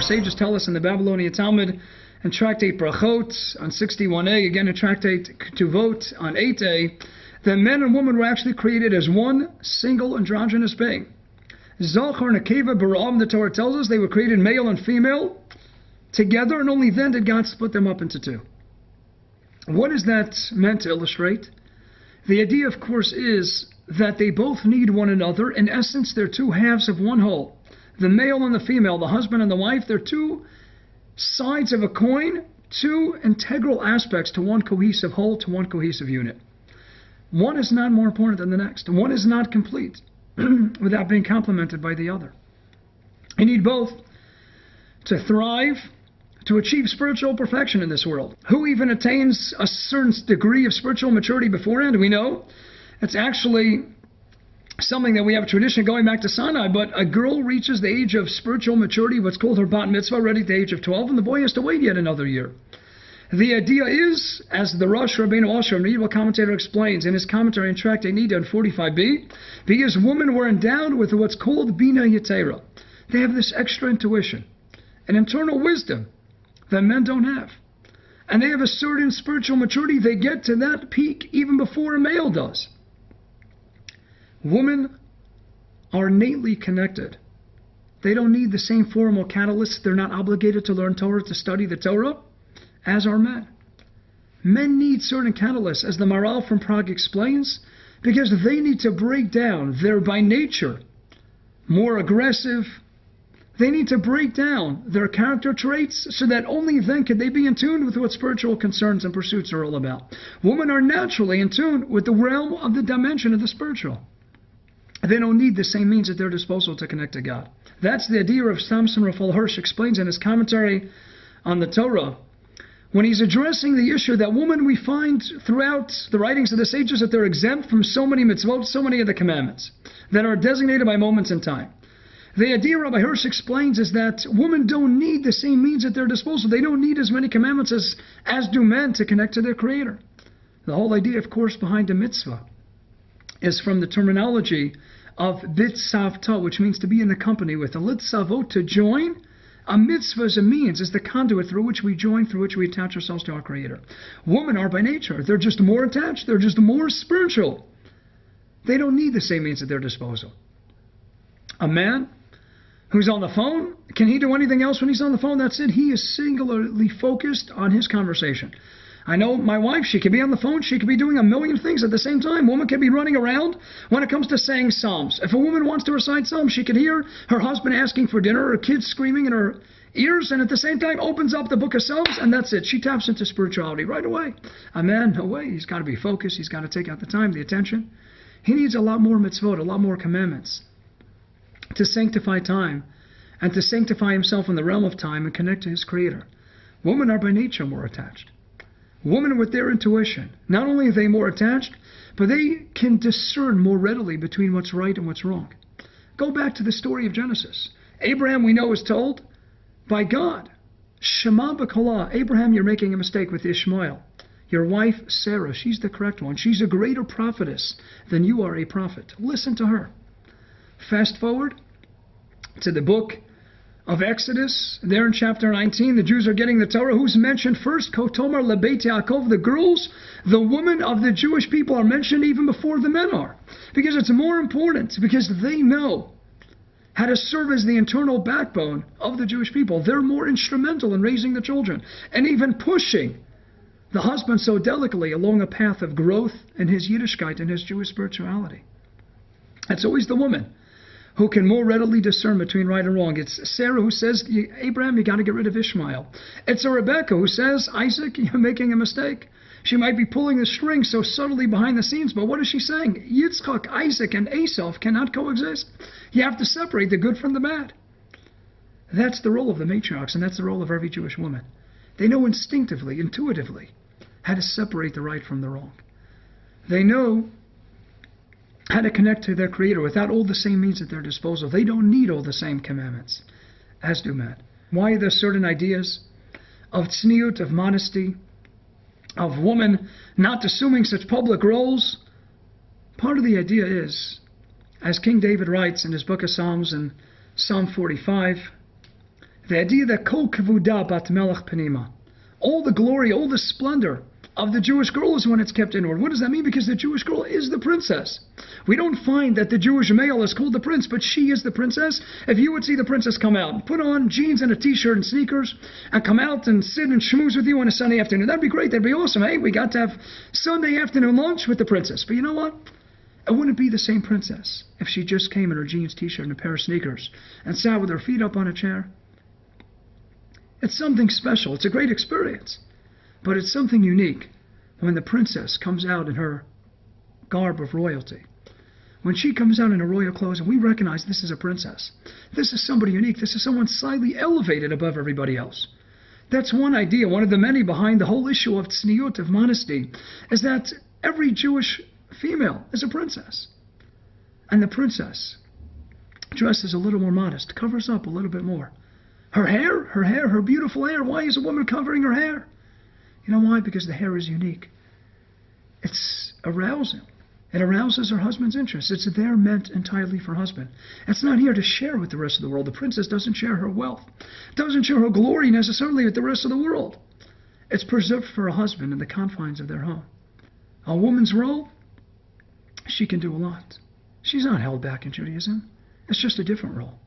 sages tell us in the Babylonian Talmud, and Tractate Brachot on 61a, again in Tractate Ketuvot on 8a, that men and women were actually created as one single androgynous being. Zachar and Akeva Bara'am, the Torah tells us, they were created male and female together, and only then did God split them up into two. What is that meant to illustrate? The idea, of course, is that they both need one another. In essence, they're two halves of one whole. The male and the female, the husband and the wife, they're two sides of a coin, two integral aspects to one cohesive whole, to one cohesive unit. One is not more important than the next. One is not complete without being complemented by the other. You need both to thrive, to achieve spiritual perfection in this world. Who even attains a certain degree of spiritual maturity beforehand? We know it's actually something that we have a tradition going back to Sinai, but a girl reaches the age of spiritual maturity, what's called her bat mitzvah, ready at the age of 12, and the boy has to wait yet another year. The idea is, as the Rosh Rabbeinu Asher, a medieval commentator, explains in his commentary in Tractate Nida in 45b, because women were endowed with what's called Bina Yetera. They have this extra intuition, an internal wisdom that men don't have. And they have a certain spiritual maturity. They get to that peak even before a male does. Women are innately connected. They don't need the same formal catalysts. They're not obligated to learn Torah, to study the Torah, as are men. Men need certain catalysts, as the Maharal from Prague explains, because they need to break down. They're by nature more aggressive. They need to break down their character traits so that only then can they be in tune with what spiritual concerns and pursuits are all about. Women are naturally in tune with the realm of the dimension of the spiritual. They don't need the same means at their disposal to connect to God. That's the idea of Samson Raphael Hirsch explains in his commentary on the Torah, when he's addressing the issue that women, we find throughout the writings of the sages that they're exempt from so many mitzvot, so many of the commandments that are designated by moments in time. The idea Rabbi Hirsch explains is that women don't need the same means at their disposal. They don't need as many commandments as do men to connect to their Creator. The whole idea, of course, behind a mitzvah is from the terminology of bitsavta, which means to be in the company with. A litzavot, to join. A mitzvah is a means, is the conduit through which we join, through which we attach ourselves to our Creator. Women are by nature. They're just more attached. They're just more spiritual. They don't need the same means at their disposal. A man who's on the phone, can he do anything else when he's on the phone? That's it. He is singularly focused on his conversation. I know my wife, she could be on the phone, she could be doing a million things at the same time. Woman could be running around when it comes to saying psalms. If a woman wants to recite psalms, she could hear her husband asking for dinner, her kids screaming in her ears, and at the same time opens up the book of Psalms, and that's it. She taps into spirituality right away. A man, no way. He's got to be focused. He's got to take out the time, the attention. He needs a lot more mitzvot, a lot more commandments to sanctify time and to sanctify himself in the realm of time and connect to his Creator. Women are by nature more attached. Women with their intuition, not only are they more attached, but they can discern more readily between what's right and what's wrong. Go back to the story of Genesis. Abraham, we know, is told by God, Shema b'kolah, Abraham, you're making a mistake with Ishmael. Your wife, Sarah, she's the correct one. She's a greater prophetess than you are a prophet. Listen to her. Fast forward to the book of Exodus, there in chapter 19, the Jews are getting the Torah. Who's mentioned first? Kotomar lebeit Yaakov. The girls, the women of the Jewish people are mentioned even before the men are. Because it's more important, because they know how to serve as the internal backbone of the Jewish people. They're more instrumental in raising the children and even pushing the husband so delicately along a path of growth in his Yiddishkeit and his Jewish spirituality. It's always the woman who can more readily discern between right and wrong. It's Sarah who says, Abraham, you got to get rid of Ishmael. It's a Rebecca who says, Isaac, you're making a mistake. She might be pulling the string so subtly behind the scenes, but what is she saying? Yitzchak, Isaac, and Esau cannot coexist. You have to separate the good from the bad. That's the role of the matriarchs, and that's the role of every Jewish woman. They know instinctively, intuitively, how to separate the right from the wrong. They know how to connect to their Creator without all the same means at their disposal. They don't need all the same commandments, as do men. Why are there certain ideas of tzniut, of modesty, of woman not assuming such public roles? Part of the idea is, as King David writes in his book of Psalms in Psalm 45, The idea that kol kevuda bat melech panima, all the glory, all the splendor of the Jewish girl is when it's kept inward. What does that mean? Because the Jewish girl is the princess. We don't find that the Jewish male is called the prince, but she is the princess. If you would see the princess come out and put on jeans and a t-shirt and sneakers and come out and sit and schmooze with you on a Sunday afternoon, that'd be great. That'd be awesome. Hey, we got to have Sunday afternoon lunch with the princess. But you know what? It wouldn't be the same princess if she just came in her jeans, t-shirt, and a pair of sneakers and sat with her feet up on a chair. It's something special. It's a great experience. But it's something unique when the princess comes out in her garb of royalty. When she comes out in her royal clothes and we recognize this is a princess. This is somebody unique. This is someone slightly elevated above everybody else. That's one idea. One of the many behind the whole issue of tzniut, of modesty, is that every Jewish female is a princess. And the princess dresses a little more modest, covers up a little bit more. Her beautiful hair. Why is a woman covering her hair? You know why? Because the hair is unique. It's arousing. It arouses her husband's interest. It's there meant entirely for husband. It's not here to share with the rest of the world. The princess doesn't share her wealth. Doesn't share her glory necessarily with the rest of the world. It's preserved for a husband in the confines of their home. A woman's role, she can do a lot. She's not held back in Judaism. It's just a different role.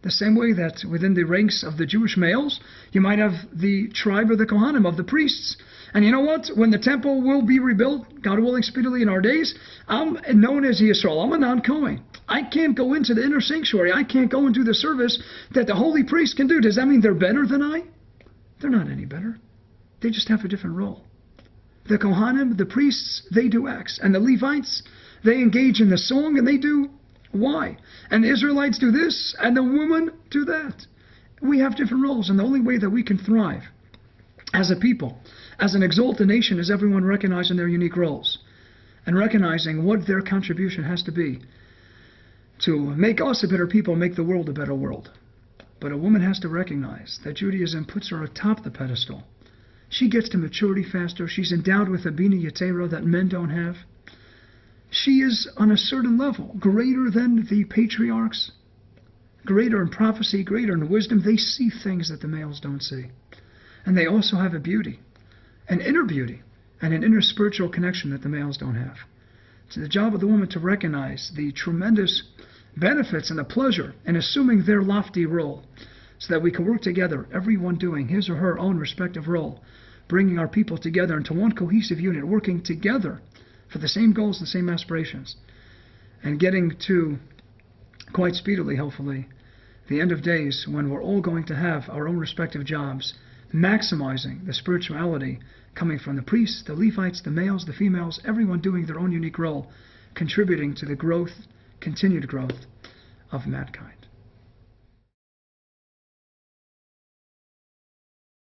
The same way that within the ranks of the Jewish males, you might have the tribe of the Kohanim, of the priests. And you know what? When the temple will be rebuilt, God willing, speedily in our days, I'm known as Yisrael. I'm a non-Kohen. I can't go into the inner sanctuary. I can't go and do the service that the holy priest can do. Does that mean they're better than I? They're not any better. They just have a different role. The Kohanim, the priests, they do X. And the Levites, they engage in the song and they do Y. And the Israelites do this and the women do that. We have different roles, and the only way that we can thrive as a people, as an exalted nation, is everyone recognizing their unique roles and recognizing what their contribution has to be to make us a better people, make the world a better world. But a woman has to recognize that Judaism puts her atop the pedestal. She gets to maturity faster. She's endowed with a bina yetera that men don't have. She is on a certain level, greater than the patriarchs, greater in prophecy, greater in wisdom. They see things that the males don't see. And they also have a beauty, an inner beauty, and an inner spiritual connection that the males don't have. It's the job of the woman to recognize the tremendous benefits and the pleasure in assuming their lofty role, so that we can work together, everyone doing his or her own respective role, bringing our people together into one cohesive unit, working together for the same goals, the same aspirations, and getting to, quite speedily, hopefully, the end of days when we're all going to have our own respective jobs, maximizing the spirituality coming from the priests, the Levites, the males, the females, everyone doing their own unique role, contributing to the growth, continued growth of mankind.